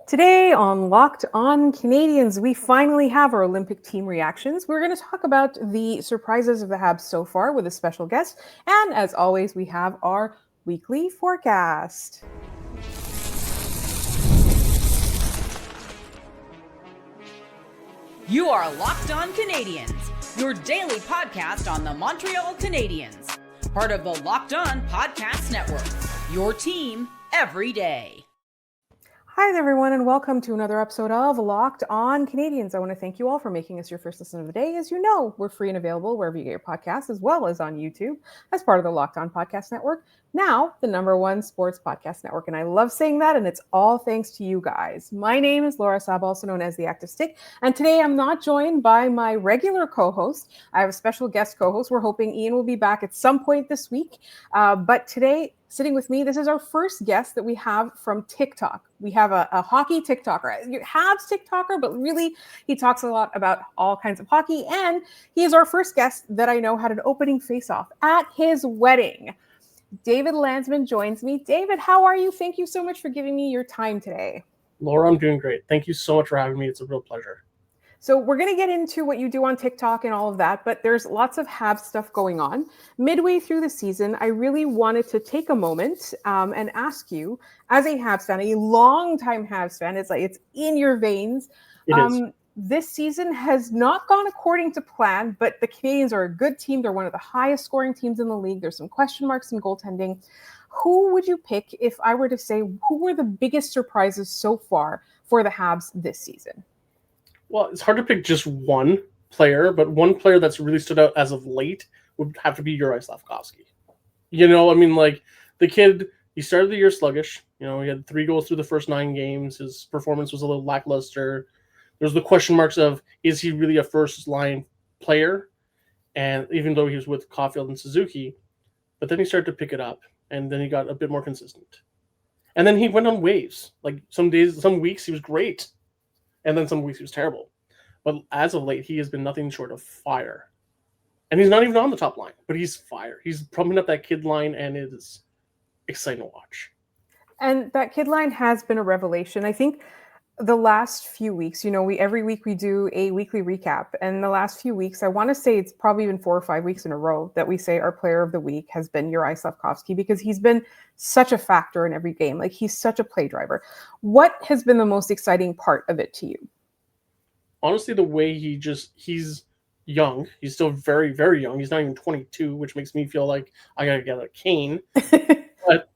Today on Locked On Canadiens, we finally have our Olympic team reactions. We're going to talk about the surprises of the Habs so far with a special guest. And as always, we have our weekly forecast. You are Locked On Canadiens, your daily podcast on the Montreal Canadiens. Part of the Locked On Podcast Network, your team every day. Hi there, everyone, and welcome to another episode of Locked On Canadiens. I want to thank you all for making us your first listen of the day. As you know, we're free and available wherever you get your podcasts, as well as on YouTube as part of the Locked On Podcast Network, now the #1 sports podcast network. And I love saying that, and it's all thanks to you guys. My name is Laura Saba, also known as the Active Stick, and today I'm not joined by my regular co-host. I have a special guest co-host. We're hoping Ian will be back at some point this week, but today, sitting with me, this is our first guest that we have from TikTok. We have a hockey TikToker, Habs TikToker, but really he talks a lot about all kinds of hockey. And he is our first guest that I know had an opening face-off at his wedding. David Landsman joins me. David, how are you? Thank you so much for giving me your time today. Laura, I'm doing great. Thank you so much for having me. It's a real pleasure. So we're going to get into what you do on TikTok and all of that, but there's lots of Habs stuff going on. Midway through the season, I really wanted to take a moment and ask you, as a Habs fan, a longtime Habs fan, it's in your veins. It is. This season has not gone according to plan, but the Canadiens are a good team. They're one of the highest scoring teams in the league. There's some question marks in goaltending. Who would you pick if I were to say who were the biggest surprises so far for the Habs this season? Well, it's hard to pick just one player, but one player that's really stood out as of late would have to be Juraj Slafkovsky. The kid, he started the year sluggish. He had 3 goals through the first 9 games. His performance was a little lackluster. There's the question marks of, is he really a first-line player? And even though he was with Caulfield and Suzuki, but then he started to pick it up, and then he got a bit more consistent. And then he went on waves. Like some weeks he was great. And then some weeks he was terrible. But as of late, he has been nothing short of fire. And he's not even on the top line, but he's fire. He's pumping up that kid line, and it is exciting to watch. And that kid line has been a revelation. I think the last few weeks, every week we do a weekly recap. And the last few weeks, I want to say it's probably been 4 or 5 weeks in a row that we say our player of the week has been Juraj Slafkovsky, because he's been such a factor in every game. Like, he's such a play driver. What has been the most exciting part of it to you? Honestly, the way he's young. He's still very, very young. He's not even 22, which makes me feel like I got to get a cane. But,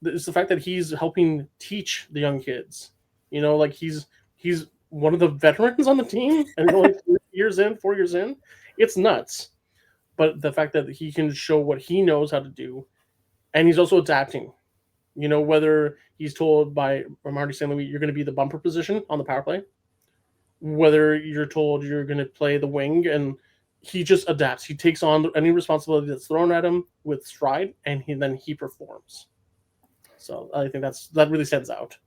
it's the fact that he's helping teach the young kids. He's one of the veterans on the team, and only 4 years in, it's nuts. But the fact that he can show what he knows how to do, and he's also adapting. Whether he's told by Marty St. Louis, you're going to be the bumper position on the power play, whether you're told you're going to play the wing, and he just adapts. He takes on any responsibility that's thrown at him with stride, and then he performs. So I think that really stands out.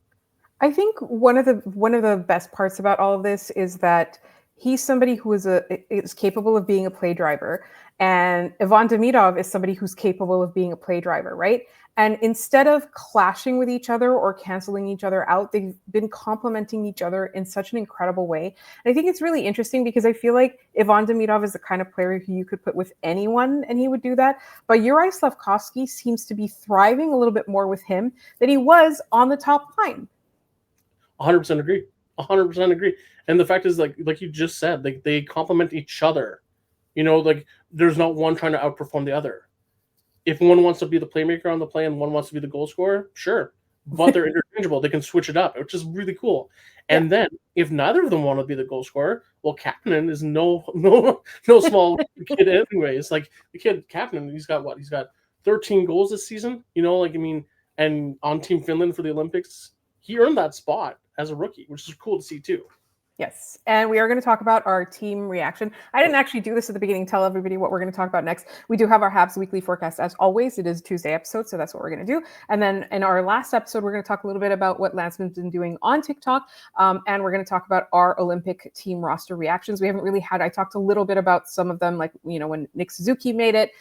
I think one of the best parts about all of this is that he's somebody who is capable of being a play driver, and Ivan Demidov is somebody who's capable of being a play driver, right? And instead of clashing with each other or canceling each other out, they've been complementing each other in such an incredible way. And I think it's really interesting because I feel like Ivan Demidov is the kind of player who you could put with anyone and he would do that. But Juraj Slafkovsky seems to be thriving a little bit more with him than he was on the top line. 100% agree. 100% agree. And the fact is, like you just said, they complement each other. There's not one trying to outperform the other. If one wants to be the playmaker on the play and one wants to be the goal scorer, sure. But they're interchangeable. They can switch it up, which is really cool. And then if neither of them want to be the goal scorer, well, Kapanen is no small kid anyways. Like, the kid Kapanen, he's got 13 goals this season. And on Team Finland for the Olympics, he earned that spot as a rookie, which is cool to see too. Yes. And we are going to talk about our team reaction. I didn't actually do this at the beginning, tell everybody what we're going to talk about next. We do have our Habs weekly forecast. As always, it is a Tuesday episode, so that's what we're going to do. And then in our last episode, we're going to talk a little bit about what Landsman's been doing on TikTok. And we're going to talk about our Olympic team roster reactions. We haven't really I talked a little bit about some of them, like, when Nick Suzuki made it.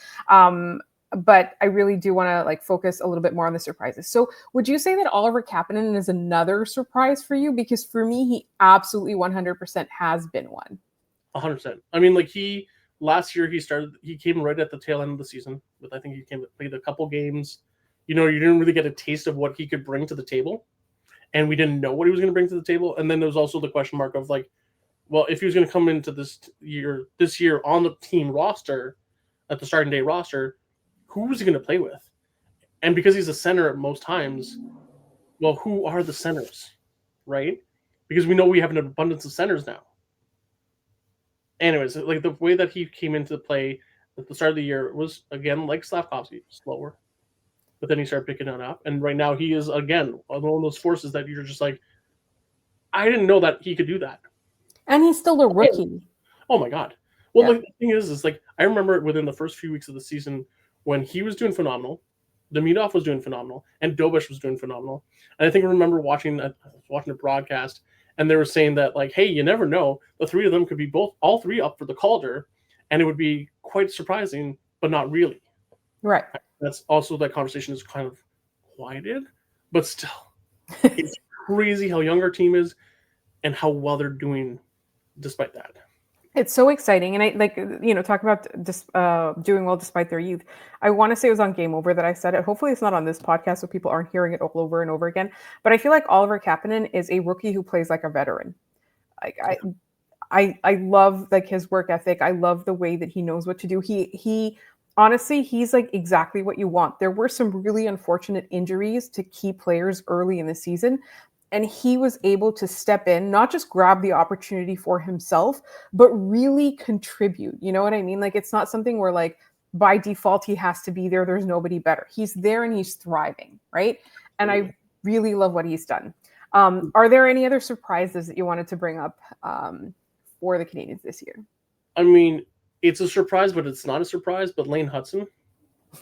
but I really do want to like focus a little bit more on the surprises. So would you say that Oliver Kapanen is another surprise for you? Because for me, he absolutely 100% has been one. 100%. I mean, like last year he came right at the tail end of the season. But I think he played a couple games. You didn't really get a taste of what he could bring to the table. And we didn't know what he was going to bring to the table. And then there was also the question mark of like, well, if he was going to come into this year on the team roster, at the starting day roster, who was he going to play with? And because he's a center at most times, well, who are the centers, right? Because we know we have an abundance of centers now. Anyways, like the way that he came into play at the start of the year was, again, like Slavkovsky, slower. But then he started picking it up. And right now he is, again, one of those forces that you're just like, I didn't know that he could do that. And he's still a rookie. Oh my God. Well, the thing is like, I remember within the first few weeks of the season when he was doing phenomenal, Demidov was doing phenomenal, and Dobeš was doing phenomenal. And I think I remember watching a broadcast, and they were saying that, like, hey, you never know. The three of them could be all three up for the Calder, and it would be quite surprising, but not really. Right. That's also that conversation is kind of quieted, but still, it's crazy how young our team is and how well they're doing despite that. It's so exciting. And I talk about doing well despite their youth. I want to say it was on Game Over that I said it. Hopefully it's not on this podcast so people aren't hearing it all over and over again. But I feel like Oliver Kapanen is a rookie who plays like a veteran. I love like his work ethic. I love the way that he knows what to do. He honestly, he's like exactly what you want. There were some really unfortunate injuries to key players early in the season. And he was able to step in, not just grab the opportunity for himself, but really contribute. You know what I mean? Like, it's not something where like by default, he has to be there. There's nobody better. He's there and he's thriving. Right. And I really love what he's done. Are there any other surprises that you wanted to bring up for the Canadiens this year? I mean, it's a surprise, but it's not a surprise. But Lane Hudson,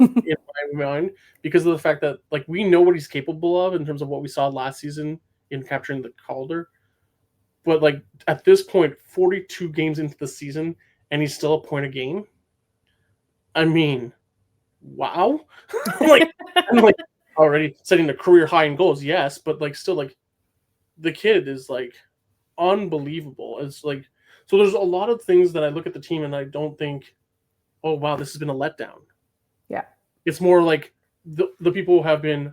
in my mind, because of the fact that like we know what he's capable of in terms of what we saw last season in capturing the Calder. But like at this point, 42 games into the season, and he's still a point a game. I mean, wow. I'm like already setting a career high in goals, yes, but like still like the kid is like unbelievable. It's like so there's a lot of things that I look at the team and I don't think, oh wow, this has been a letdown. Yeah. It's more like the people who have been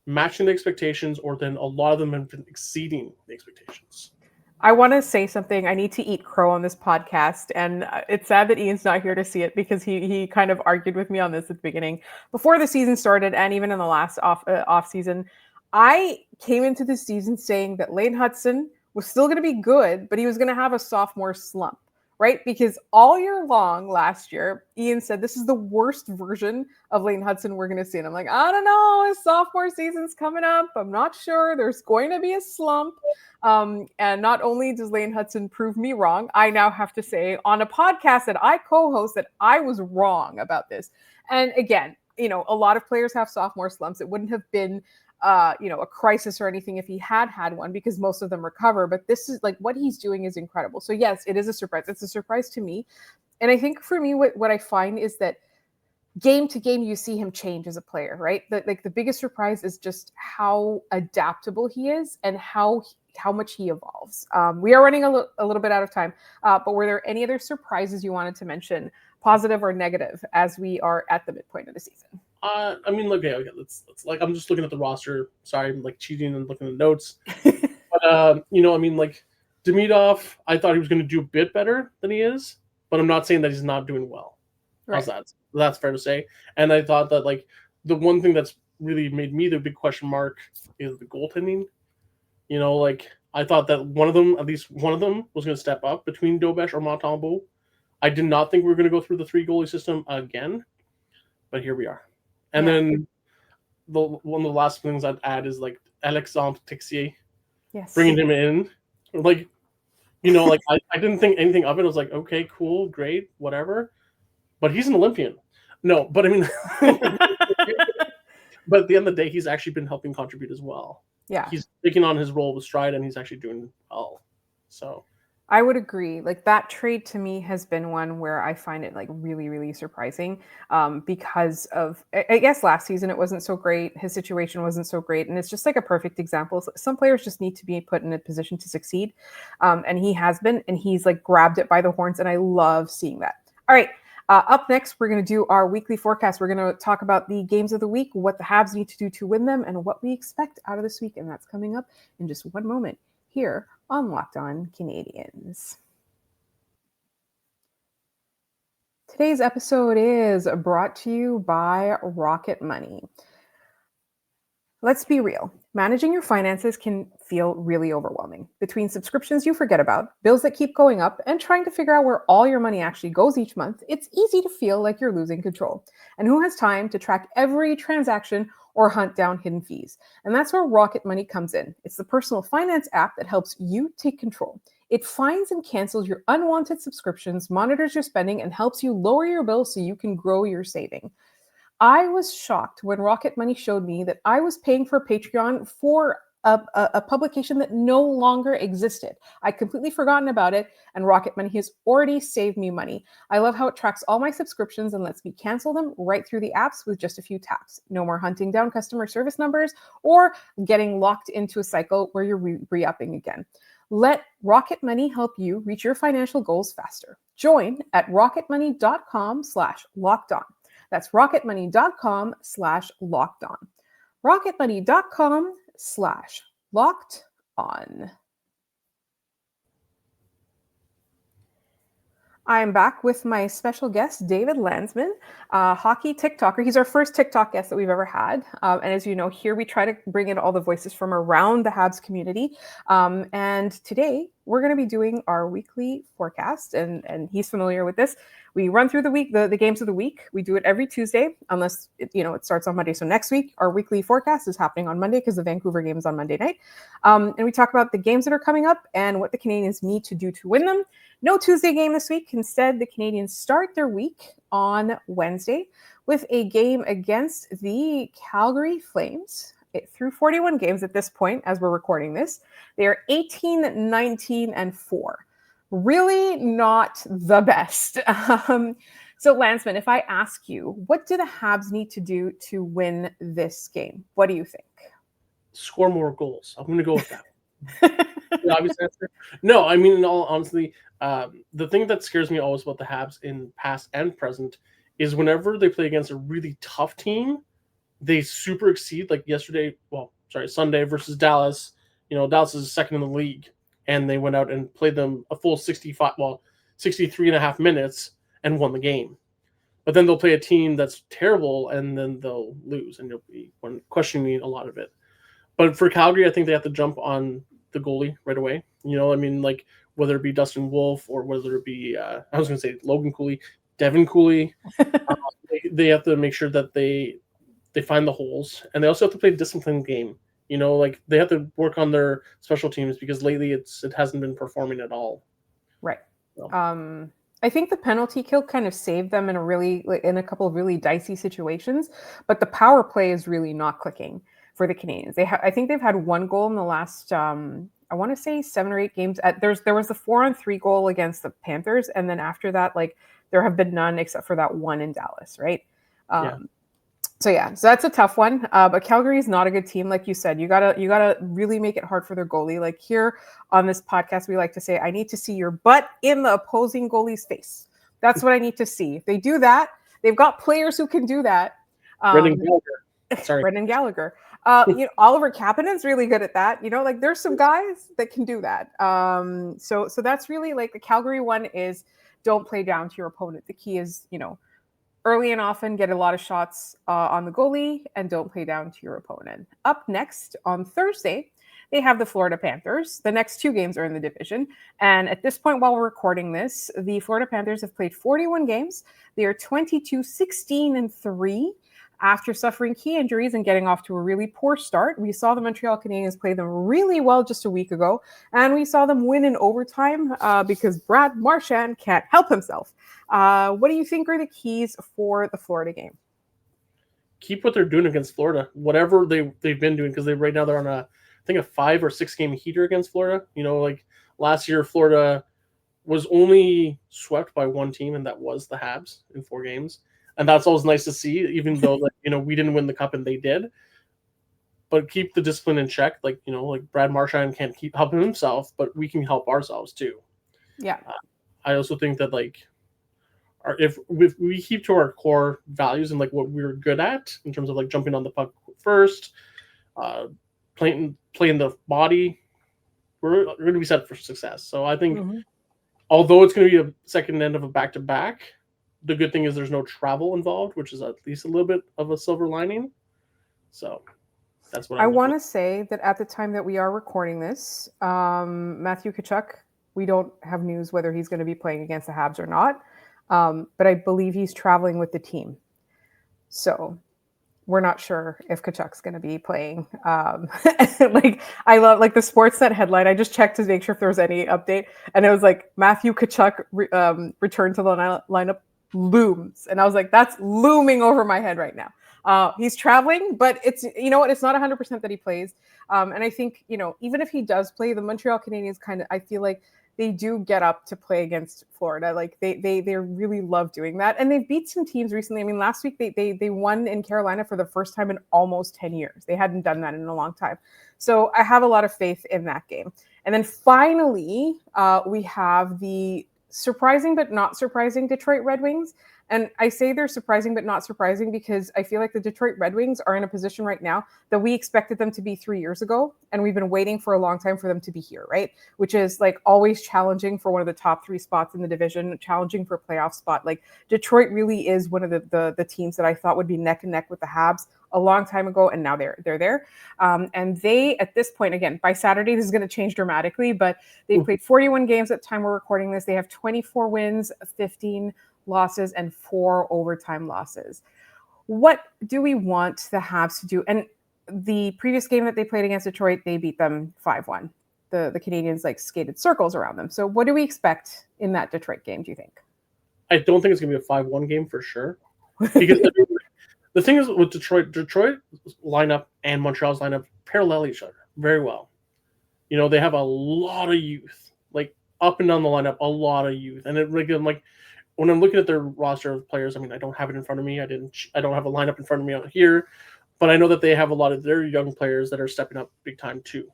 matching the expectations, or then a lot of them have been exceeding the expectations. I want to say something. I need to eat crow on this podcast, and it's sad that Ian's not here to see it because he kind of argued with me on this at the beginning. Before the season started, and even in the last off season, I came into the season saying that Lane Hudson was still going to be good, but he was going to have a sophomore slump, right? Because all year long last year, Ian said, this is the worst version of Lane Hudson we're going to see. And I'm like, I don't know. His sophomore season's coming up. I'm not sure. There's going to be a slump. And not only does Lane Hudson prove me wrong, I now have to say on a podcast that I co-host that I was wrong about this. And again, a lot of players have sophomore slumps. It wouldn't have been a crisis or anything if he had one, because most of them recover. But this is like what he's doing is incredible. So yes, it is a surprise. It's a surprise to me. And I think for me, what I find is that game to game, you see him change as a player, right? The biggest surprise is just how adaptable he is and how much he evolves. We are running a little bit out of time, but were there any other surprises you wanted to mention, positive or negative, as we are at the midpoint of the season? I mean, okay, let's like I'm just looking at the roster. Sorry, I'm like cheating and looking at the notes. But I mean, like Demidov, I thought he was going to do a bit better than he is, but I'm not saying that he's not doing well. Right. How's that? That's fair to say. And I thought that like the one thing that's really made me the big question mark is the goaltending. Like I thought that at least one of them was going to step up between Dobeš or Montembeault. I did not think we were going to go through the 3 goalie system again, but here we are. And then one of the last things I'd add is like Alexandre Texier, bringing him in. Like, like I didn't think anything of it. I was like, okay, cool, great, whatever. But he's an Olympian. No, but I mean, but at the end of the day, he's actually been helping contribute as well. Yeah. He's taking on his role with stride and he's actually doing well. So I would agree. Like that trade to me has been one where I find it like really, really surprising because of, I guess last season it wasn't so great. His situation wasn't so great. And it's just like a perfect example. Some players just need to be put in a position to succeed. And he has been, and he's like grabbed it by the horns. And I love seeing that. All right. Up next, we're going to do our weekly forecast. We're going to talk about the games of the week, what the Habs need to do to win them, and what we expect out of this week. And that's coming up in just one moment here on Locked On Canadiens. Today's episode is brought to you by Rocket Money. Let's be real. Managing your finances can feel really overwhelming. Between subscriptions you forget about, bills that keep going up, and trying to figure out where all your money actually goes each month, it's easy to feel like you're losing control. And who has time to track every transaction or hunt down hidden fees? And that's where Rocket Money comes in. It's the personal finance app that helps you take control. It finds and cancels your unwanted subscriptions, monitors your spending, and helps you lower your bills so you can grow your saving. I was shocked when Rocket Money showed me that I was paying for Patreon for a publication that no longer existed. I'd completely forgotten about it, and Rocket Money has already saved me money. I love how it tracks all my subscriptions and lets me cancel them right through the apps with just a few taps. No more hunting down customer service numbers or getting locked into a cycle where you're re-upping again. Let Rocket Money help you reach your financial goals faster. Join at rocketmoney.com/lockedon. That's rocketmoney.com/lockedon. rocketmoney.com/lockedon. I'm back with my special guest, David Landsman, hockey TikToker. He's our first TikTok guest that we've ever had. And as you know, here we try to bring in all the voices from around the Habs community. And today we're going to be doing our weekly forecast. And he's familiar with this. We run through the week, the games of the week. We do it every Tuesday, unless it starts on Monday. So next week, our weekly forecast is happening on Monday because the Vancouver game is on Monday night. And we talk about the games that are coming up and what the Canadiens need to do to win them. No Tuesday game this week. Instead, the Canadiens start their week on Wednesday with a game against the Calgary Flames. Through 41 games at this point, as we're recording this, they are 18, 19, and 4. Really not the best. So, Landsman, if I ask you, what do the Habs need to do to win this game? What do you think? Score more goals. I'm going to go with that. The obvious answer. No, I mean, in all honesty, the thing that scares me always about the Habs in past and present is whenever they play against a really tough team, they super exceed. Like Sunday versus Dallas. Dallas is second in the league, and they went out and played them a full 63 and a half minutes and won the game. But then they'll play a team that's terrible, and then they'll lose, and you'll be questioning a lot of it. But for Calgary, I think they have to jump on the goalie right away. Whether it be Dustin Wolf or whether it be, Logan Cooley, Devin Cooley. They have to make sure that they find the holes. And they also have to play a disciplined game. They have to work on their special teams because lately it hasn't been performing at all. Right. So. I think the penalty kill kind of saved them in a couple of really dicey situations, but the power play is really not clicking for the Canadiens. I think they've had one goal in the last, I want to say 7 or 8 games. There was the 4-on-3 goal against the Panthers, and then after that, there have been none except for that one in Dallas, right? So that's a tough one. But Calgary is not a good team, like you said. You gotta really make it hard for their goalie. Like here on this podcast, we like to say, I need to see your butt in the opposing goalie's face. That's what I need to see. If they do that, they've got players who can do that. Brendan Gallagher. Oliver Kapanen's really good at that. There's some guys that can do that. So that's really the Calgary one is don't play down to your opponent. The key is, early and often get a lot of shots on the goalie and don't play down to your opponent. Up next on Thursday, they have the Florida Panthers. The next 2 games are in the division. And at this point, while we're recording this, the Florida Panthers have played 41 games. They are 22-16-3. After suffering key injuries and getting off to a really poor start. We saw the Montreal Canadiens play them really well just a week ago, and we saw them win in overtime because Brad Marchand can't help himself. What do you think are the keys for the Florida game? Keep what they're doing against Florida, whatever they've been doing, because right now they're on a 5 or 6 game heater against Florida. Last year, Florida was only swept by one team, and that was the Habs in 4 games. And that's always nice to see, even though we didn't win the cup and they did. But keep the discipline in check. Like Brad Marchand can't keep helping himself, but we can help ourselves too. Yeah. I also think that if we keep to our core values and what we're good at in terms of jumping on the puck first, playing the body, we're going to be set for success. So I think, although it's going to be a second end of a back-to-back, the good thing is there's no travel involved, which is at least a little bit of a silver lining. So that's what I want to say that at the time that we are recording this, Matthew Tkachuk, we don't have news whether he's going to be playing against the Habs or not. But I believe he's traveling with the team. So we're not sure if Tkachuk's going to be playing. I love the Sportsnet headline. I just checked to make sure if there was any update. And it was Matthew Tkachuk returned to the lineup looms. And I was like, that's looming over my head right now. He's traveling, but it's, it's not 100% that he plays. And I think, even if he does play, the Montreal Canadiens I feel like they do get up to play against Florida. They really love doing that. And they've beat some teams recently. I mean, last week they won in Carolina for the first time in almost 10 years. They hadn't done that in a long time. So I have a lot of faith in that game. And then finally, we have the surprising but not surprising Detroit Red Wings. And I say they're surprising but not surprising because I feel like the Detroit Red Wings are in a position right now that we expected them to be 3 years ago. And we've been waiting for a long time for them to be here, right? Which is always challenging for one of the top 3 spots in the division, challenging for a playoff spot. Detroit really is one of the teams that I thought would be neck and neck with the Habs a long time ago. And now they're there. And they, at this point, again, by Saturday, this is going to change dramatically, but they played 41 games at the time we're recording this. They have 24 wins, 15 losses, and 4 overtime losses. What do we want the Habs to do? And the previous game that they played against Detroit, they beat them 5-1. The Canadiens skated circles around them. So what do we expect in that Detroit game, do you think? I don't think it's going to be a 5-1 game for sure. Because the thing is with Detroit's lineup and Montreal's lineup parallel each other very well. They have a lot of youth, up and down the lineup, a lot of youth. And when I'm looking at their roster of players, I mean, I don't have it in front of me. I don't have a lineup in front of me out here, but I know that they have a lot of their young players that are stepping up big time too,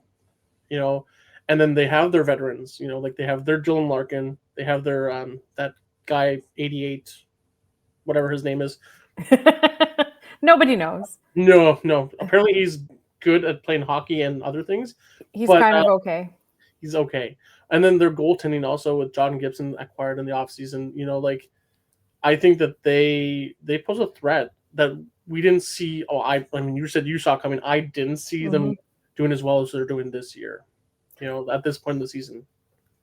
and then they have their veterans, they have their Dylan Larkin, they have their, that guy 88, whatever his name is. Nobody knows. No. Apparently he's good at playing hockey and other things. He's kind of okay. He's okay. And then their goaltending also with John Gibson acquired in the offseason, I think that they pose a threat that we didn't see. I mean, you said you saw coming. I didn't see them doing as well as they're doing this year, at this point in the season.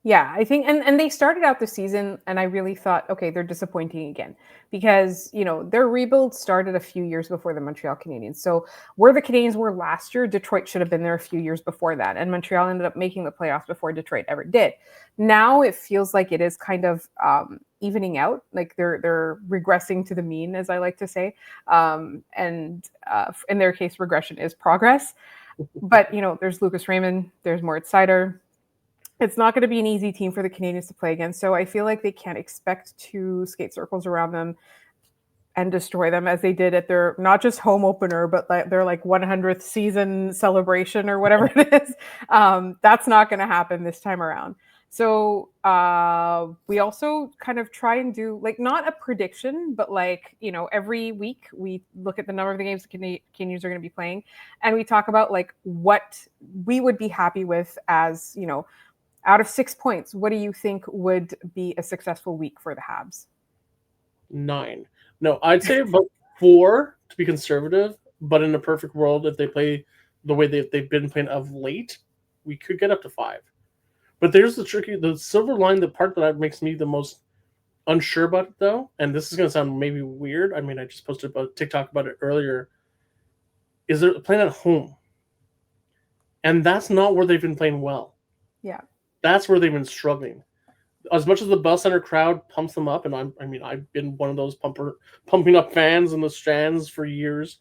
Yeah, I think, and they started out the season, and I really thought, okay, they're disappointing again because, their rebuild started a few years before the Montreal Canadiens. So where the Canadiens were last year, Detroit should have been there a few years before that, and Montreal ended up making the playoffs before Detroit ever did. Now it feels like it is kind of evening out, they're regressing to the mean, as I like to say, and in their case, regression is progress. But, there's Lucas Raymond, there's Moritz Seider. It's not going to be an easy team for the Canadiens to play against. So I feel like they can't expect to skate circles around them and destroy them as they did at their, not just home opener, but their 100th season celebration or whatever it is. That's not going to happen this time around. So we also kind of try and do not a prediction, but every week we look at the number of the games the Canadiens are going to be playing. And we talk about what we would be happy with as, out of 6 points, what do you think would be a successful week for the Habs? 9. No, I'd say about 4 to be conservative. But in a perfect world, if they play the way they've been playing of late, we could get up to 5. But there's the silver line, the part that makes me the most unsure about it, though, and this is going to sound maybe weird. I mean, I just posted about TikTok about it earlier. Is they're playing at home, and that's not where they've been playing well. Yeah. That's where they've been struggling. As much as the Bell Center crowd pumps them up, and I've been one of those pumping up fans in the stands for years,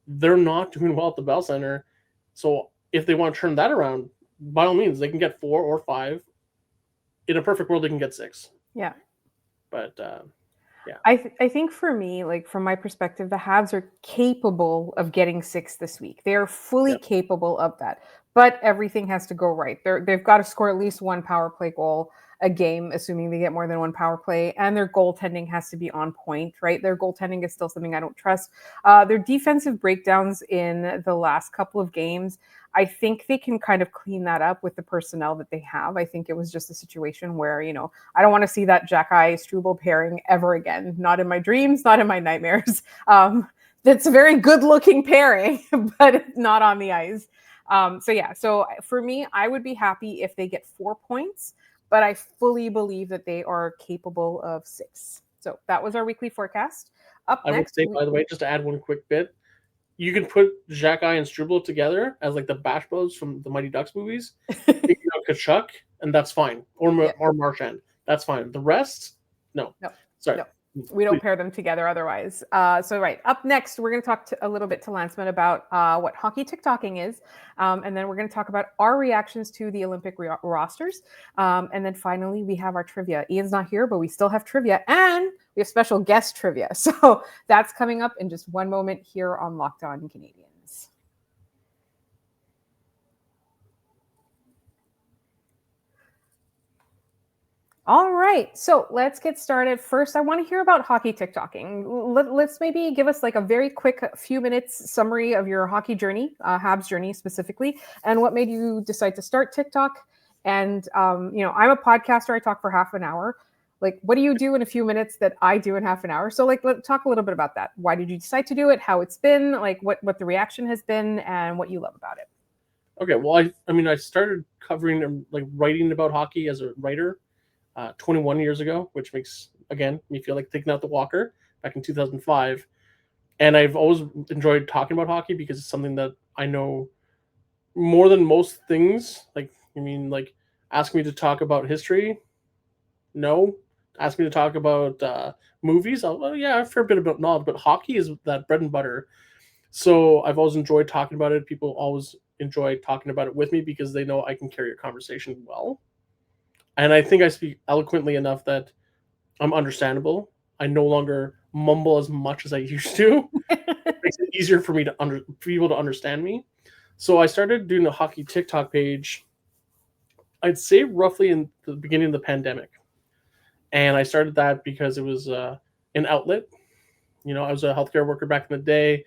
they're not doing well at the Bell Center. So if they want to turn that around, by all means, they can get 4 or 5 in a perfect world, they can get 6. Yeah. But I think for me, like from my perspective, the Habs are capable of getting 6 this week. They are fully capable of that. But everything has to go right. They've got to score at least 1 power play goal a game, assuming they get more than 1 power play, and their goaltending has to be on point, right? Their goaltending is still something I don't trust. Their defensive breakdowns in the last couple of games, I think they can kind of clean that up with the personnel that they have. I think it was just a situation where, I don't want to see that Xhekaj-Struble pairing ever again. Not in my dreams, not in my nightmares. It's a very good-looking pairing, but not on the ice. So for me, I would be happy if they get 4 points, but I fully believe that they are capable of 6. So that was our weekly forecast. Up next, I would say, by the way, just to add one quick bit, you can put Xhekaj and Struble together as like the Bash Bros from the Mighty Ducks movies. Take out Tkachuk, and that's fine. Or Marchand, that's fine. The rest, no. Sorry. No. We don't pair them together otherwise. Up next, we're going to talk a little bit to Landsman about what hockey TikToking is. And then we're going to talk about our reactions to the Olympic rosters. And then finally, we have our trivia. Ian's not here, but we still have trivia. And we have special guest trivia. So that's coming up in just one moment here on Locked On Canadiens. All right, so let's get started. First, I want to hear about hockey TikToking. Let's maybe give us like a very quick few minutes summary of your hockey journey, Habs journey specifically, and what made you decide to start TikTok. And, I'm a podcaster. I talk for half an hour. Like, what do you do in a few minutes that I do in half an hour? So let's talk a little bit about that. Why did you decide to do it? How it's been, like what the reaction has been and what you love about it. Okay, well, I started covering and like writing about hockey as a writer 21 years ago, which makes, again, me feel like taking out the walker back in 2005. And I've always enjoyed talking about hockey because it's something that I know more than most things. Like ask me to talk about history. No. Ask me to talk about movies. A fair bit about knowledge, but hockey is that bread and butter. So I've always enjoyed talking about it. People always enjoy talking about it with me because they know I can carry a conversation well. And I think I speak eloquently enough that I'm understandable. I no longer mumble as much as I used to. It makes it easier for me for people to understand me. So I started doing a hockey TikTok page, I'd say roughly in the beginning of the pandemic. And I started that because it was an outlet. I was a healthcare worker back in the day.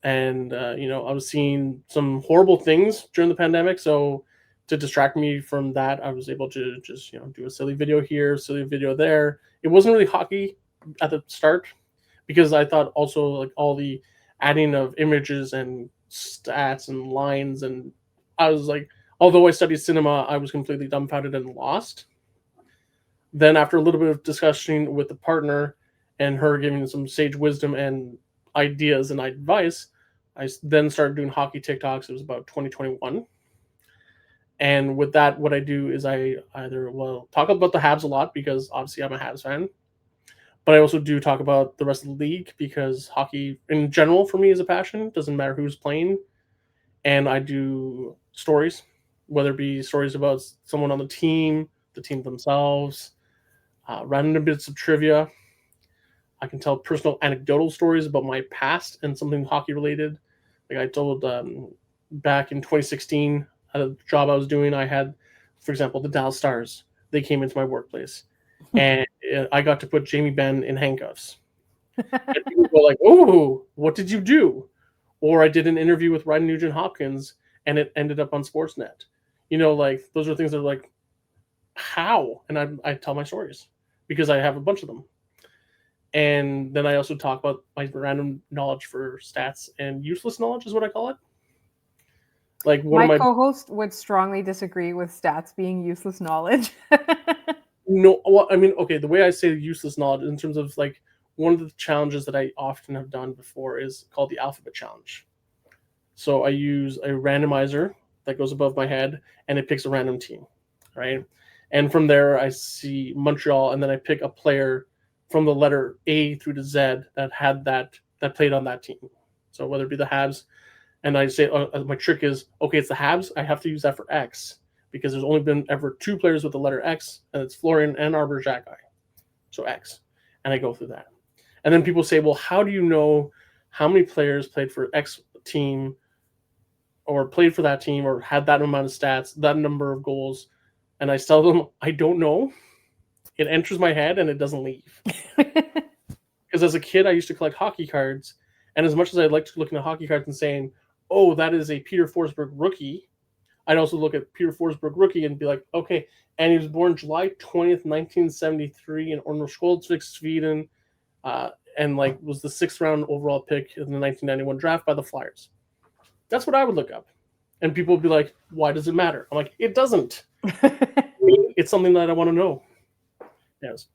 And, I was seeing some horrible things during the pandemic. So to distract me from that, I was able to just, do a silly video here, silly video there. It wasn't really hockey at the start because I thought also like all the adding of images and stats and lines. And I was like, although I studied cinema, I was completely dumbfounded and lost. Then after a little bit of discussion with the partner and her giving some sage wisdom and ideas and advice, I then started doing hockey TikToks. It was about 2021. And with that, what I do is I either talk about the Habs a lot because obviously I'm a Habs fan, but I also do talk about the rest of the league because hockey in general for me is a passion. It doesn't matter who's playing. And I do stories, whether it be stories about someone on the team themselves, random bits of trivia. I can tell personal anecdotal stories about my past and something hockey related. Like I told back in 2016, at a job I was doing, I had, for example, the Dallas Stars. They came into my workplace, and I got to put Jamie Benn in handcuffs. And people were like, "Oh, what did you do?" Or I did an interview with Ryan Nugent-Hopkins, and it ended up on Sportsnet. Those are things that are like, how? And I tell my stories because I have a bunch of them. And then I also talk about my random knowledge for stats and useless knowledge is what I call it. Like my co-host would strongly disagree with stats being useless knowledge. No, well, okay, the way I say useless knowledge in terms of like one of the challenges that I often have done before is called the alphabet challenge. So I use a randomizer that goes above my head and it picks a random team, right? And from there I see Montreal and then I pick a player from the letter A through to Z that played on that team. So whether it be the Habs, and I say my trick is, okay, it's the Habs, I have to use that for X. because there's only been ever 2 players with the letter X, and it's Florian and Arbor Xhekaj. So X. And I go through that. And then people say, well, how do you know how many players played for X team or played for that team or had that amount of stats, that number of goals? And I tell them, I don't know. It enters my head and it doesn't leave. Because as a kid, I used to collect hockey cards. And as much as I'd like to look into hockey cards and saying, oh, that is a Peter Forsberg rookie, I'd also look at Peter Forsberg rookie and be like, okay, and he was born July 20th, 1973 in Ornskjold, Sweden, and like was the 6th round overall pick in the 1991 draft by the Flyers. That's what I would look up. And people would be like, why does it matter? I'm like, it doesn't. It's something that I want to know. Yes.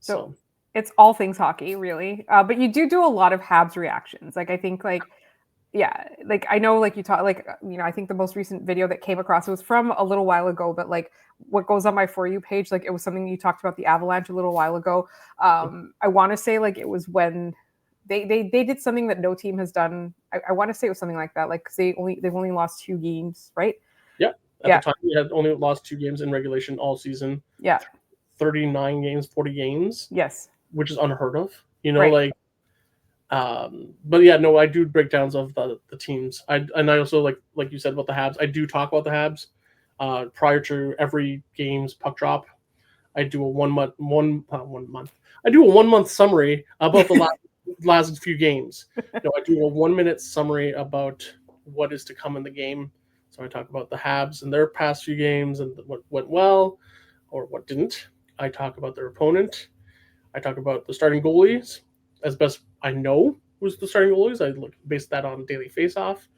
So it's all things hockey, really. But you do a lot of Habs reactions. Like, I think, like, yeah, like, I know, like, you talk, like, you know, I think the most recent video that came across, it was from a little while ago, but like what goes on my For You page, like, it was something you talked about the Avalanche a little while ago. I want to say, like, it was when they did something that no team has done. I want to say it was something like that, like, because they've only lost 2 games, right? Yeah. At the time, we had only lost 2 games in regulation all season. Yeah. 39 games, 40 games. Yes. Which is unheard of, you know, right. like, but yeah, no, I do breakdowns of the teams. I also like you said about the Habs. I do talk about the Habs prior to every game's puck drop. I do a 1 month. I do a 1 month summary about the last few games. No, I do a 1 minute summary about what is to come in the game. So I talk about the Habs and their past few games and what went well or what didn't. I talk about their opponent. I talk about the starting goalies as best I know who's the starting goalies. I base that on daily face-off.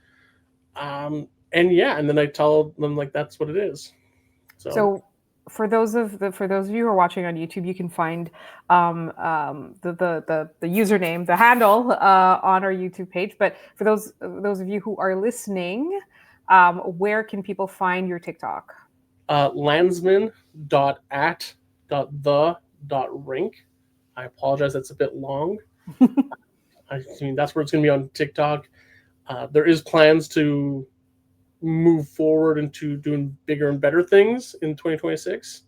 And then I tell them, like, that's what it is. So for those of you who are watching on YouTube, you can find the username, the handle on our YouTube page. But for those of you who are listening, where can people find your TikTok? Landsman.at.the.rink. I apologize, that's a bit long. I mean, that's where it's going to be on TikTok. There is plans to move forward into doing bigger and better things in 2026.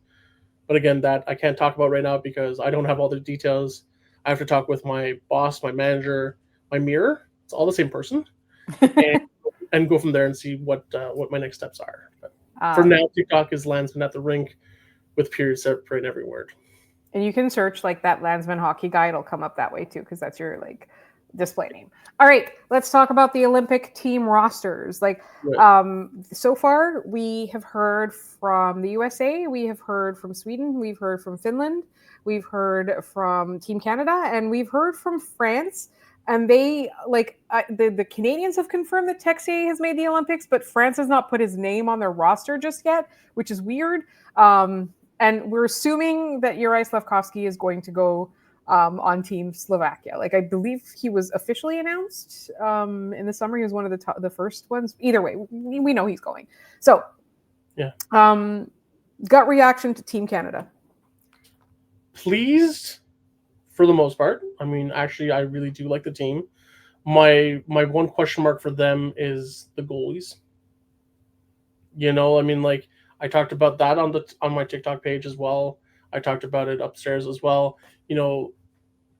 But again, that I can't talk about right now because I don't have all the details. I have to talk with my boss, my manager, my mirror. It's all the same person. And go from there and see what my next steps are. But for now, TikTok is Landsman at the rink with periods separate every word. And you can search like that Landsman hockey guy. It'll come up that way too, because that's your like display name. All right, let's talk about the Olympic team rosters. Like, so far we have heard from the USA, we have heard from Sweden, we've heard from Finland, we've heard from Team Canada, and we've heard from France. And they the Canadiens have confirmed that Texier has made the Olympics, but France has not put his name on their roster just yet, which is weird. And we're assuming that Juraj Slafkovsky is going to go on Team Slovakia. Like, I believe he was officially announced in the summer. He was one of the first ones. Either way, we know he's going. So, yeah. Gut reaction to Team Canada. Pleased for the most part. I mean, actually, I really do like the team. My one question mark for them is the goalies. You know, I mean, like, I talked about that on my TikTok page as well. I talked about it upstairs as well. You know,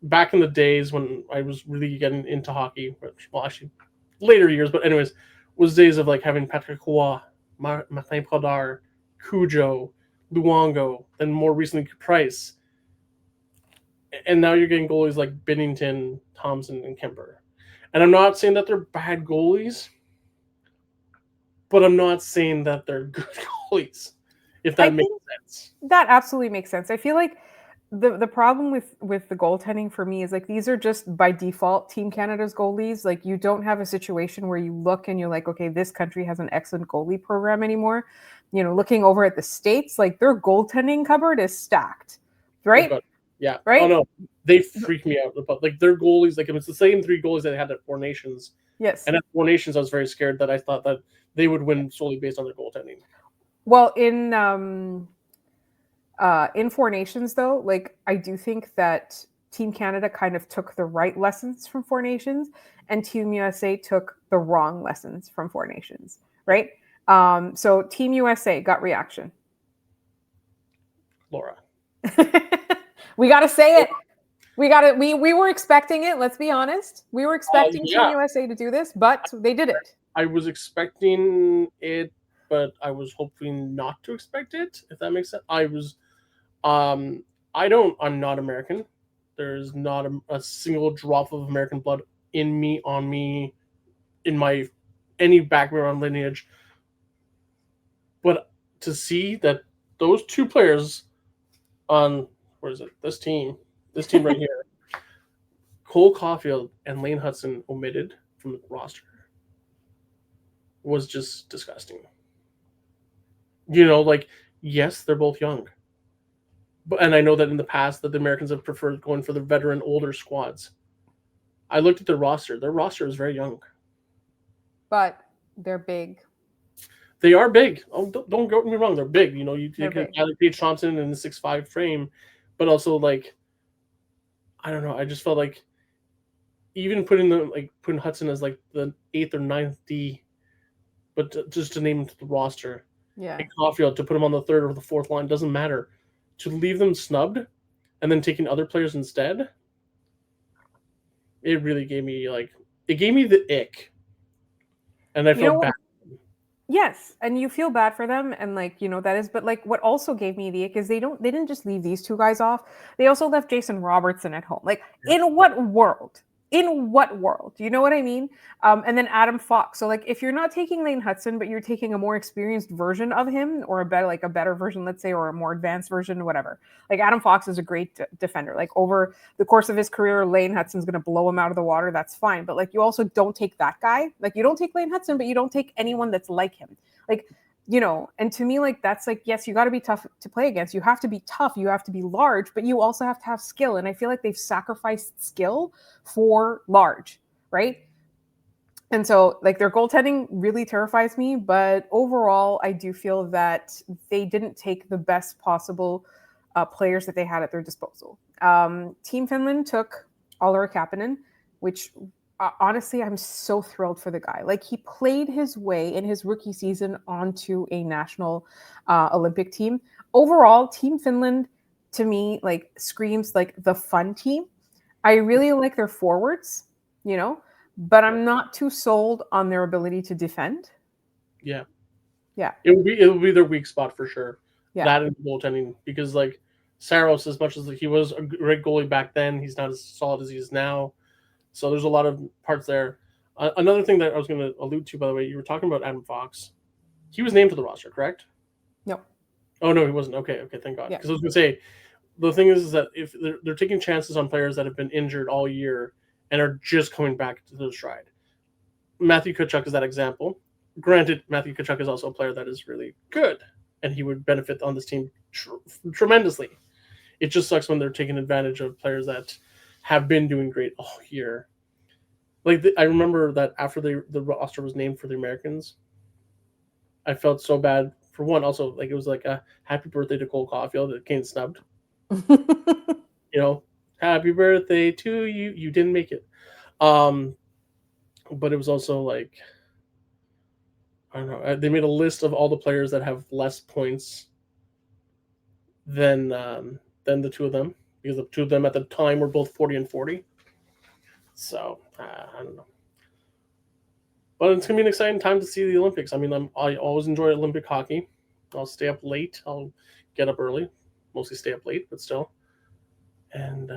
back in the days when I was really getting into hockey, which, well, actually later years, but anyways, was days of like having Patrick Roy, Martin Brodeur, Cujo, Luongo, and more recently Price. And now you're getting goalies like Binnington, Thompson, and Kemper. And I'm not saying that they're bad goalies, but I'm not saying that they're good goalies, if that makes sense. That absolutely makes sense. I feel like the problem with the goaltending for me is like these are just by default Team Canada's goalies. Like, you don't have a situation where you look and you're like, okay, this country has an excellent goalie program anymore. You know, looking over at the States, like their goaltending cupboard is stacked, right? Yeah. Right. Oh no, they freak me out. But like their goalies, like it's the same 3 goalies that they had at Four Nations. Yes. And at Four Nations, I was very scared that I thought that they would win solely based on their goaltending. Well, in Four Nations, though, like I do think that Team Canada kind of took the right lessons from Four Nations, and Team USA took the wrong lessons from Four Nations, right? So Team USA, gut reaction. Laura. We got to say it. We were expecting it. Let's be honest. We were expecting Team USA to do this, but they did it. I was expecting it, but I was hoping not to expect it, if that makes sense. I'm not American. There's not a single drop of American blood in me, on me, in my any background lineage. But to see that those two players on this team right here, Cole Caulfield and Lane Hudson omitted from the roster, was just disgusting. Yes, they're both young. And I know that in the past that the Americans have preferred going for the veteran older squads. I looked at their roster. Their roster is very young. But they're big. They are big. Oh, don't get me wrong. They're big. You can like Paige Thompson in the 6'5" frame, but also I don't know. I just felt like even putting Hudson as like the 8th or 9th D, but just to name the roster. Yeah. And Caulfield to put him on the 3rd or the 4th line doesn't matter. To leave them snubbed and then taking other players instead, it really gave me the ick. And I felt bad. Yes, and you feel bad for them, and that is. But what also gave me the ick is they didn't just leave these two guys off. They also left Jason Robertson at home. In what world? In what world? Do you know what I mean? And then Adam Fox. So if you're not taking Lane Hudson, but you're taking a more experienced version of him, or a better version, let's say, or a more advanced version, whatever. Adam Fox is a great defender. Over the course of his career, Lane Hudson's going to blow him out of the water. That's fine. But you also don't take that guy. You don't take Lane Hudson, but you don't take anyone that's like him. And to me, that's yes, you got to be tough to play against. You have to be tough. You have to be large, but you also have to have skill. And I feel like they've sacrificed skill for large, right? And so their goaltending really terrifies me. But overall, I do feel that they didn't take the best possible players that they had at their disposal. Team Finland took Oliver Kapanen, which honestly, I'm so thrilled for the guy. He played his way in his rookie season onto a national Olympic team. Overall, Team Finland, to me, screams the fun team. I really like their forwards, but I'm not too sold on their ability to defend. Yeah. Yeah. It will be their weak spot for sure. Yeah. That and goaltending, because Saros, as much as he was a great goalie back then, he's not as solid as he is now. So there's a lot of parts there. Another thing that I was going to allude to, by the way, you were talking about Adam Fox. He was named to the roster, correct? No. Oh, no, he wasn't. Okay, thank God. Yeah. Because I was going to say, the thing is that if they're taking chances on players that have been injured all year and are just coming back to their stride. Matthew Tkachuk is that example. Granted, Matthew Tkachuk is also a player that is really good, and he would benefit on this team tremendously. It just sucks when they're taking advantage of players that have been doing great all year. I remember that after the roster was named for the Americans, I felt so bad. For one, also, it was a happy birthday to Cole Caulfield that came snubbed. Happy birthday to you. You didn't make it. But it was also I don't know. They made a list of all the players that have less points than the two of them, because the two of them at the time were both 40 and 40. So I don't know. But it's gonna be an exciting time to see the Olympics. I always enjoy Olympic hockey. I'll stay up late. I'll get up early. Mostly stay up late, but still. And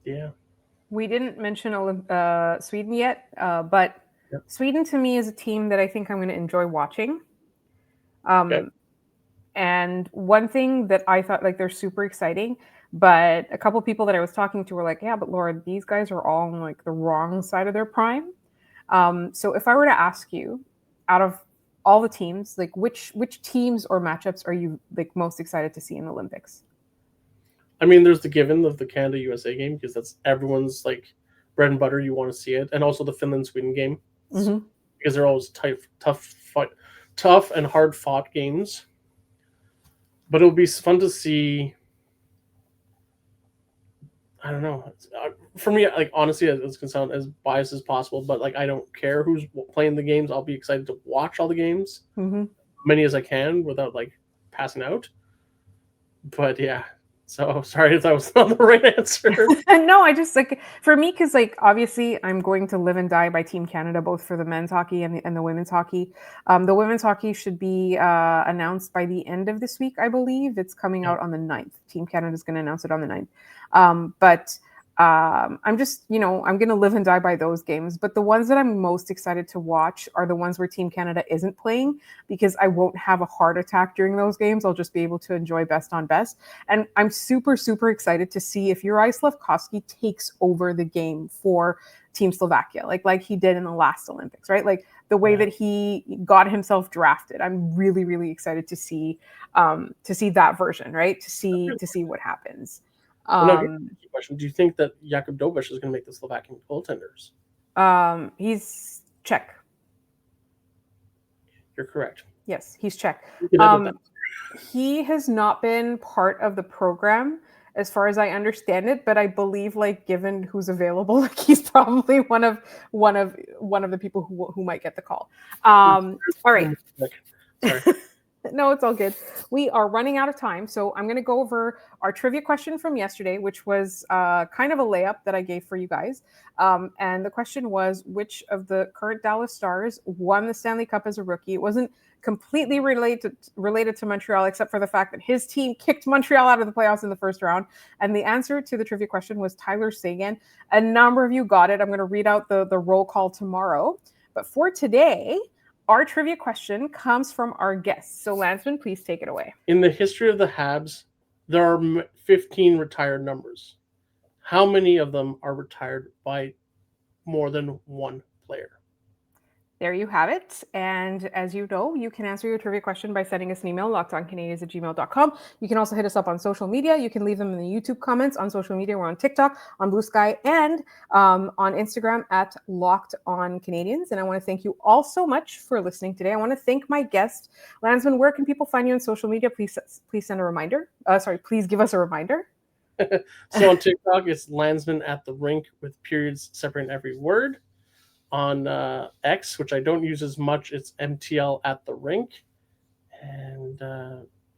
yeah. We didn't mention Sweden yet, but yep. Sweden to me is a team that I think I'm going to enjoy watching. Okay. And one thing that I thought they're super exciting, but a couple of people that I was talking to were like, yeah, but Laura, these guys are all on the wrong side of their prime. So if I were to ask you, out of all the teams, which teams or matchups are you most excited to see in the Olympics? There's the given of the Canada-USA game, because that's everyone's bread and butter. You want to see it. And also the Finland-Sweden game, because they're always tough and hard-fought games. But it'll be fun to see. I don't know. For me, like honestly, it's gonna sound as biased as possible, but like I don't care who's playing the games. I'll be excited to watch all the games, many as I can, without like passing out. But yeah, so sorry if that was not the right answer. No, I just like for me because like obviously I'm going to live and die by Team Canada both for the men's hockey and the women's hockey. The women's hockey should be announced by the end of this week, I believe. It's coming out on the 9th. Team Canada is going to announce it on the 9th. But I'm just, I'm going to live and die by those games. But the ones that I'm most excited to watch are the ones where Team Canada isn't playing because I won't have a heart attack during those games. I'll just be able to enjoy best on best. And I'm super, super excited to see if Juraj Slafkovsky takes over the game for Team Slovakia, like he did in the last Olympics, right? Like the way that he got himself drafted. I'm really, really excited to see that version, right? To see what happens. Question: do you think that Jakub Dobiš is going to make the Slovakian goaltenders? He's Czech. You're correct. Yes, he's Czech. He has not been part of the program as far as I understand it, but I believe, like, given who's available, like, he's probably one of the people who might get the call. All right. Sorry. No, it's all good. We are running out of time, so I'm going to go over our trivia question from yesterday, which was kind of a layup that I gave for you guys. And the question was, which of the current Dallas Stars won the Stanley Cup as a rookie? It wasn't completely related to Montreal, except for the fact that his team kicked Montreal out of the playoffs in the first round. And the answer to the trivia question was Tyler Seguin. A number of you got it. I'm going to read out the roll call tomorrow. But for today, our trivia question comes from our guests. So, Landsman, please take it away. In the history of the Habs, there are 15 retired numbers. How many of them are retired by more than one player? There you have it. And as you know, you can answer your trivia question by sending us an email, lockedoncanadiens@gmail.com. You can also hit us up on social media. You can leave them in the YouTube comments on social media. We're on TikTok, on Blue Sky, and on Instagram at Locked On Canadiens. And I want to thank you all so much for listening today. I want to thank my guest, Landsman. Where can people find you on social media? Please send a reminder. Please give us a reminder. So on TikTok, it's Landsman at the rink with periods separating every word. On X, which I don't use as much, it's MTL at the rink. And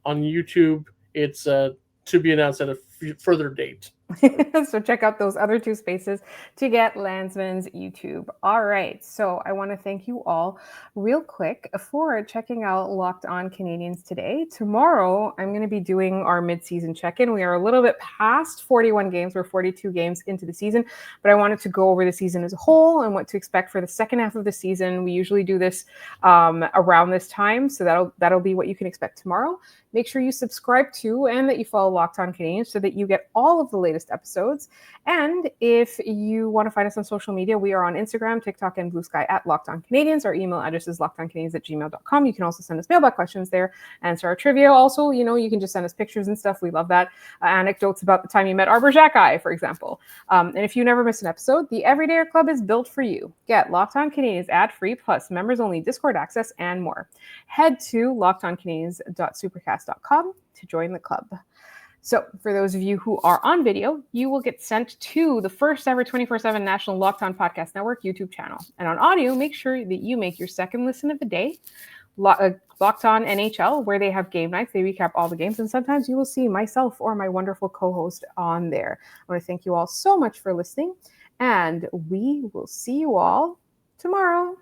on YouTube, it's to be announced at a further date. So check out those other two spaces to get Landsman's YouTube. All right. So I want to thank you all real quick for checking out Locked On Canadiens today. Tomorrow, I'm going to be doing our mid-season check-in. We are a little bit past 41 games. We're 42 games into the season, but I wanted to go over the season as a whole and what to expect for the second half of the season. We usually do this around this time, so that'll be what you can expect tomorrow. Make sure you subscribe to and that you follow Locked On Canadiens so that you get all of the latest episodes. And if you want to find us on social media, we are on Instagram, TikTok, and Blue Sky at Locked On Canadiens. Our email address is lockedoncanadiens@gmail.com. You can also send us mailbag questions there, answer our trivia. Also, you can just send us pictures and stuff. We love that. Anecdotes about the time you met Arbor Jacki, for example. And if you never miss an episode, the Everydayer Club is built for you. Get Locked On Canadiens ad-free plus members-only Discord access and more. Head to lockedoncanadiens.supercast.com to join the club. So for those of you who are on video, you will get sent to the first ever 24/7 National Locked On Podcast Network YouTube channel. And on audio, make sure that you make your second listen of the day Locked On NHL, where they have game nights. They recap all the games, and sometimes you will see myself or my wonderful co-host on there. I want to thank you all so much for listening, and we will see you all tomorrow.